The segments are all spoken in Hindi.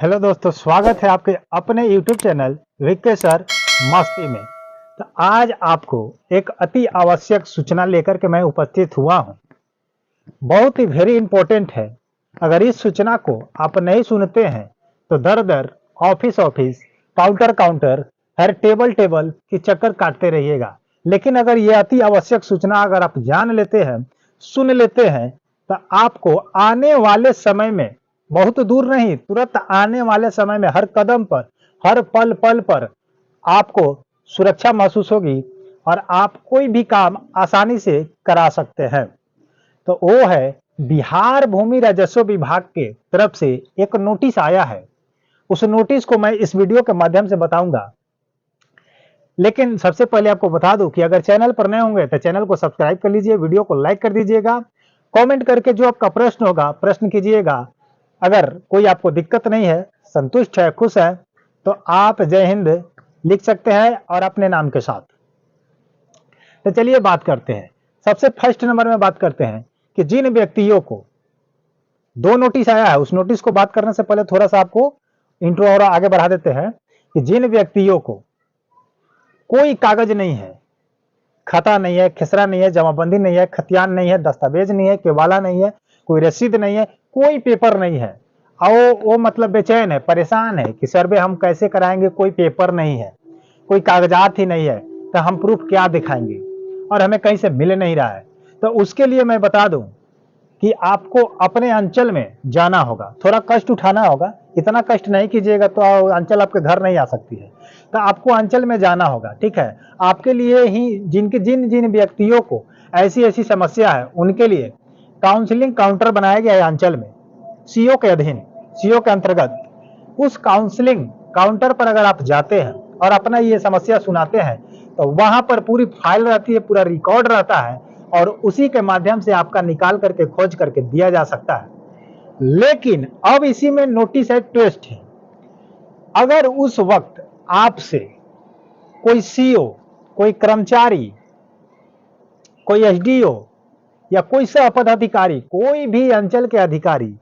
हेलो दोस्तों, स्वागत है आपके अपने YouTube चैनल विक्के सर मस्ती में। तो आज आपको एक अति आवश्यक सूचना लेकर के मैं उपस्थित हुआ हूं। बहुत ही वेरी इंपॉर्टेंट है। अगर इस सूचना को आप नहीं सुनते हैं तो दर दर ऑफिस ऑफिस काउंटर काउंटर हर टेबल टेबल की चक्कर काटते रहिएगा। लेकिन अगर ये अति आवश्यक सूचना अगर आप जान लेते हैं, सुन लेते हैं, तो आपको आने वाले समय में, बहुत दूर नहीं, तुरंत आने वाले समय में हर कदम पर, हर पल पल पर आपको सुरक्षा महसूस होगी और आप कोई भी काम आसानी से करा सकते हैं। तो वो है बिहार भूमि राजस्व विभाग के तरफ से एक नोटिस आया है। उस नोटिस को मैं इस वीडियो के माध्यम से बताऊंगा। लेकिन सबसे पहले आपको बता दूं कि अगर चैनल पर नए होंगे तो चैनल को सब्सक्राइब कर लीजिए, वीडियो को लाइक कर दीजिएगा, कमेंट करके जो आपका प्रश्न होगा प्रश्न कीजिएगा। अगर कोई आपको दिक्कत नहीं है, संतुष्ट है, खुश है, तो आप जय हिंद लिख सकते हैं और अपने नाम के साथ। तो चलिए बात करते हैं। सबसे फर्स्ट नंबर में बात करते हैं कि जिन व्यक्तियों को दो नोटिस आया है, उस नोटिस को बात करने से पहले थोड़ा सा आपको इंट्रो और आगे बढ़ा देते हैं कि जिन व्यक्तियों को कोई कागज नहीं है, खाता नहीं है, खसरा नहीं है, जमाबंदी नहीं है, खतियान नहीं है, दस्तावेज नहीं है, केवाला नहीं है, कोई रसीद नहीं है, कोई पेपर नहीं है, और वो मतलब बेचैन है, परेशान है कि सर्वे हम कैसे कराएंगे, कोई पेपर नहीं है, कोई कागजात ही नहीं है, तो हम प्रूफ क्या दिखाएंगे और हमें कहीं से मिल नहीं रहा है। तो उसके लिए मैं बता दूं कि आपको अपने अंचल में जाना होगा, थोड़ा कष्ट उठाना होगा। इतना कष्ट नहीं कीजिएगा तो अंचल आपके घर नहीं आ सकती है। तो आपको अंचल में जाना होगा, ठीक है। आपके लिए ही जिन जिन व्यक्तियों को ऐसी ऐसी समस्या है उनके लिए काउंसलिंग काउंटर बनाया गया है अंचल में, सीओ के अधीन, सीओ के अंतर्गत। उस काउंसलिंग काउंटर पर अगर आप जाते हैं और अपना ये समस्या सुनाते हैं तो वहां पर पूरी फाइल रहती है, पूरा रिकॉर्ड रहता है और उसी के माध्यम से आपका निकाल करके खोज करके दिया जा सकता है। लेकिन अब इसी में नोटिस है, ट्विस्ट है। अगर उस वक्त आपसे कोई सीओ, कोई कर्मचारी, कोई एसडीओ या कोई सह पदाधिकारी, कोई भी अंचल के अधिकारी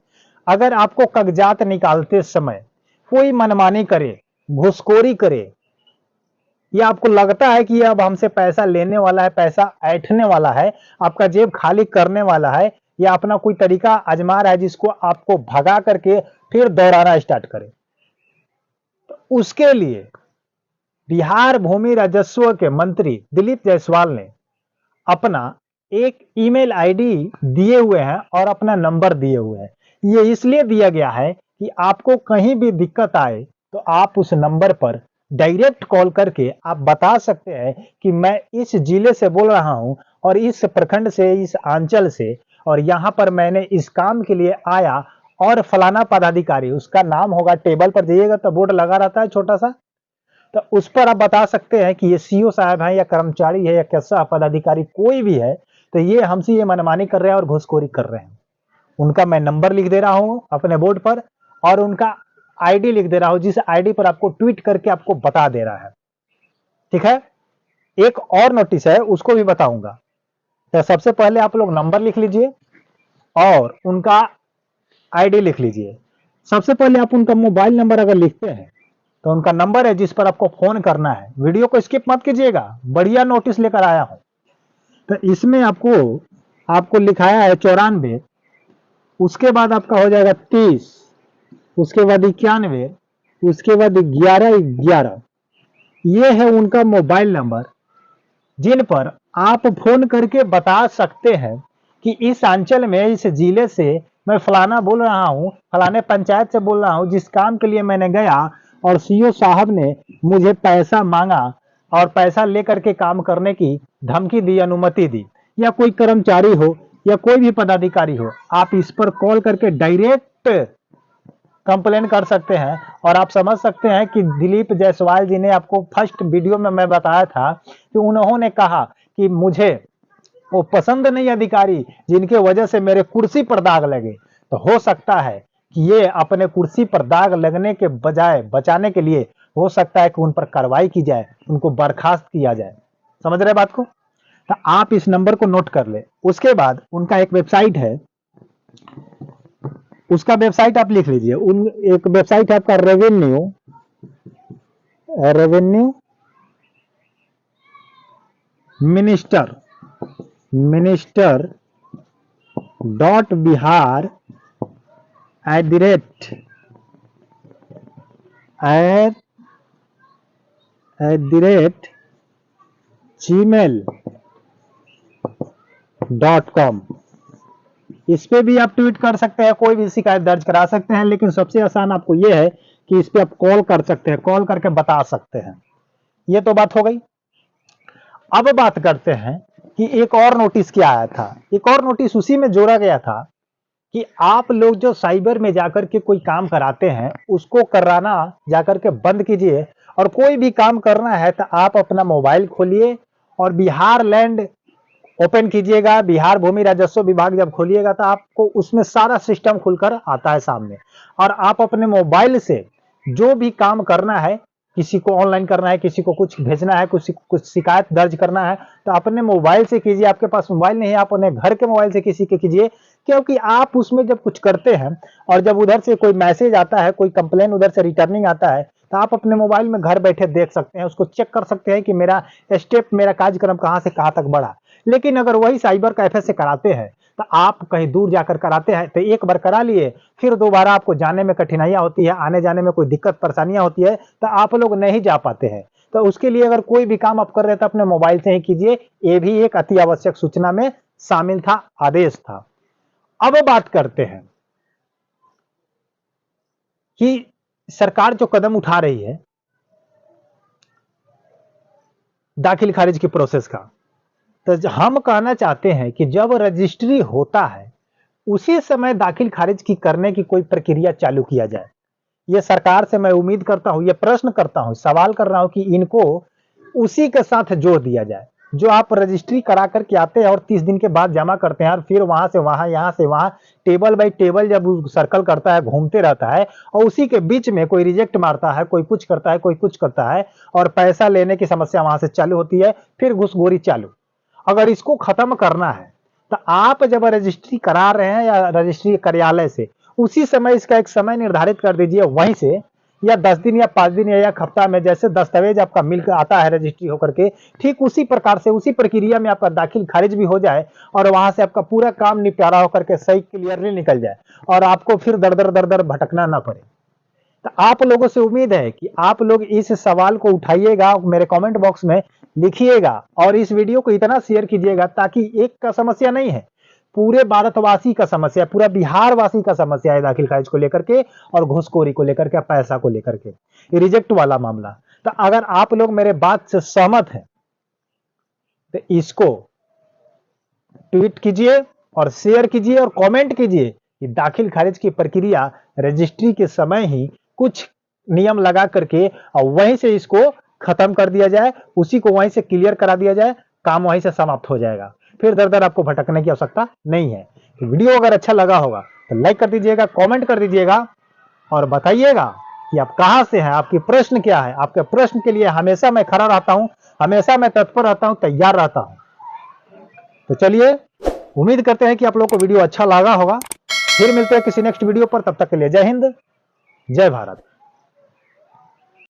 अगर आपको कागजात निकालते समय कोई मनमानी करे, घूसखोरी करे, या आपको लगता है कि अब हमसे पैसा लेने वाला है, पैसा ऐंठने वाला है, आपका जेब खाली करने वाला है, या अपना कोई तरीका आजमा रहा है जिसको आपको भगा करके फिर दोहराना स्टार्ट करे, तो उसके लिए बिहार भूमि राजस्व के मंत्री दिलीप जायसवाल ने अपना एक ईमेल आईडी दिए हुए हैं और अपना नंबर दिए हुए हैं। ये इसलिए दिया गया है कि आपको कहीं भी दिक्कत आए तो आप उस नंबर पर डायरेक्ट कॉल करके आप बता सकते हैं कि मैं इस जिले से बोल रहा हूं और इस प्रखंड से, इस अंचल से, और यहां पर मैंने इस काम के लिए आया, और फलाना पदाधिकारी, उसका नाम होगा, टेबल पर जाइएगा तो बोर्ड लगा रहता है छोटा सा, तो उस पर आप बता सकते हैं कि ये सीओ साहब है या कर्मचारी है या कैसा पदाधिकारी कोई भी है, तो ये हमसे ये मनमानी कर रहे हैं और घूसखोरी कर रहे हैं। उनका मैं नंबर लिख दे रहा हूं अपने बोर्ड पर और उनका आईडी लिख दे रहा हूं, जिस आईडी पर आपको ट्वीट करके आपको बता दे रहा है, ठीक है। एक और नोटिस है, उसको भी बताऊंगा। तो सबसे पहले आप लोग नंबर लिख लीजिए और उनका आईडी लिख लीजिए। सबसे पहले आप उनका मोबाइल नंबर अगर लिखते हैं तो उनका नंबर है जिस पर आपको फोन करना है। वीडियो को स्किप मत कीजिएगा, बढ़िया नोटिस लेकर आया हूं। तो इसमें आपको आपको लिखाया है 94, उसके बाद आपका हो जाएगा 30, उसके बाद 91, उसके बाद 1111। ये है उनका मोबाइल नंबर जिन पर आप फोन करके बता सकते हैं कि इस अंचल में, इस जिले से मैं फलाना बोल रहा हूं, फलाने पंचायत से बोल रहा हूं, जिस काम के लिए मैंने गया और सीओ साहब ने मुझे पैसा मांगा और पैसा लेकर के काम करने की धमकी दी, अनुमति दी, या कोई कर्मचारी हो या कोई भी पदाधिकारी हो, आप इस पर कॉल करके डायरेक्ट कंप्लेन कर सकते हैं। और आप समझ सकते हैं कि दिलीप जायसवाल जी ने, आपको फर्स्ट वीडियो में मैं बताया था कि उन्होंने कहा कि मुझे वो पसंद नहीं अधिकारी जिनके वजह से मेरे कुर्सी पर दाग लगे। तो हो सकता है कि ये अपने कुर्सी पर दाग लगने के बजाय बचाने के लिए हो सकता है कि उन पर कार्रवाई की जाए, उनको बर्खास्त किया जाए। समझ रहे बात को? तो आप इस नंबर को नोट कर ले। उसके बाद उनका एक वेबसाइट है, उसका वेबसाइट आप लिख लीजिए। उन एक वेबसाइट है आपका रेवेन्यू मिनिस्टर .बिहार @gmail.com। इस पे भी आप ट्वीट कर सकते हैं, कोई भी शिकायत दर्ज करा सकते हैं, लेकिन सबसे आसान आपको यह है कि इस पे आप कॉल कर सकते हैं, कॉल करके बता सकते हैं। ये तो बात हो गई। अब बात करते हैं कि एक और नोटिस क्या आया था। एक और नोटिस उसी में जोड़ा गया था कि आप लोग जो साइबर में जाकर के कोई काम कराते हैं उसको कराना जाकर के बंद कीजिए, और कोई भी काम करना है तो आप अपना मोबाइल खोलिए और बिहार लैंड ओपन कीजिएगा। बिहार भूमि राजस्व विभाग जब खोलिएगा तो आपको उसमें सारा सिस्टम खुलकर आता है सामने, और आप अपने मोबाइल से जो भी काम करना है, किसी को ऑनलाइन करना है, किसी को कुछ भेजना है, कुछ शिकायत दर्ज करना है, तो अपने मोबाइल से कीजिए। आपके पास मोबाइल नहीं है, आप अपने घर के मोबाइल से किसी के कीजिए, क्योंकि आप उसमें जब कुछ करते हैं और जब उधर से कोई मैसेज आता है, कोई कंप्लेन उधर से रिटर्निंग आता है, तो आप अपने मोबाइल में घर बैठे देख सकते हैं, उसको चेक कर सकते हैं कि मेरा स्टेप, मेरा कार्यक्रम कहां से कहां तक बढ़ा। लेकिन अगर वही साइबर कैफे से कराते हैं तो आप कहीं दूर जाकर कराते हैं, तो एक बार करा लिए, फिर दोबारा आपको जाने में कठिनाइयां होती है, आने जाने में कोई दिक्कत परेशानियां होती है, तो आप लोग नहीं जा पाते हैं। तो उसके लिए अगर कोई भी काम आप कर रहे थे अपने मोबाइल से ही कीजिए। ये भी एक अति आवश्यक सूचना में शामिल था, आदेश था। अब बात करते हैं कि सरकार जो कदम उठा रही है दाखिल खारिज की प्रोसेस का, तो हम कहना चाहते हैं कि जब रजिस्ट्री होता है उसी समय दाखिल खारिज की करने की कोई प्रक्रिया चालू किया जाए। ये सरकार से मैं उम्मीद करता हूं, ये प्रश्न करता हूं, सवाल कर रहा हूं कि इनको उसी के साथ जोड़ दिया जाए। जो आप रजिस्ट्री करा करके आते हैं और 30 दिन के बाद जमा करते हैं, और फिर वहां से वहां, यहां से वहां, टेबल बाई टेबल जब सर्कल करता है, घूमते रहता है, और उसी के बीच में कोई रिजेक्ट मारता है, कोई कुछ करता है, कोई कुछ करता है, और पैसा लेने की समस्या वहां से चालू होती है, फिर घुसखोरी चालू। अगर इसको खत्म करना है तो आप जब रजिस्ट्री करा रहे हैं या रजिस्ट्री कार्यालय से, उसी समय इसका एक समय निर्धारित कर दीजिए वहीं से, या 10 दिन या 5 दिन या 1 हफ्ता में जैसे दस्तावेज आपका मिल आता है रजिस्ट्री होकर के, ठीक उसी प्रकार से उसी प्रक्रिया में आपका दाखिल खारिज भी हो जाए, और वहां से आपका पूरा काम निपटारा होकर के सही क्लियरली निकल जाए, और आपको फिर दर दर भटकना ना पड़े। तो आप लोगों से उम्मीद है कि आप लोग इस सवाल को उठाइएगा, मेरे कमेंट बॉक्स में लिखिएगा, और इस वीडियो को इतना शेयर कीजिएगा ताकि एक का समस्या नहीं है, पूरे भारतवासी का समस्या, पूरा बिहार वासी का समस्या है दाखिल खारिज को लेकर के, और घुसखोरी को लेकर के, पैसा को लेकर के, रिजेक्ट वाला मामला। तो अगर आप लोग मेरे बात से सहमत हैं तो इसको ट्वीट कीजिए और शेयर कीजिए और कमेंट कीजिए कि दाखिल खारिज की प्रक्रिया रजिस्ट्री के समय ही कुछ नियम लगा करके और वहीं से इसको खत्म कर दिया जाए, उसी को वहीं से क्लियर करा दिया जाए, काम वहीं से समाप्त हो जाएगा, फिर दर दर आपको भटकने की आवश्यकता नहीं है। तो वीडियो अगर अच्छा लगा होगा तो लाइक कर दीजिएगा, कमेंट कर दीजिएगा, और बताइएगा कि आप कहां से हैं, आपके प्रश्न क्या है। आपके प्रश्न के लिए हमेशा मैं खड़ा रहता हूं, हमेशा मैं तत्पर रहता हूं, तैयार रहता हूं। तो चलिए, उम्मीद करते हैं कि आप लोगों को वीडियो अच्छा लगा होगा। फिर मिलते हैं किसी नेक्स्ट वीडियो पर, तब तक के लिए जय हिंद, जय भारत।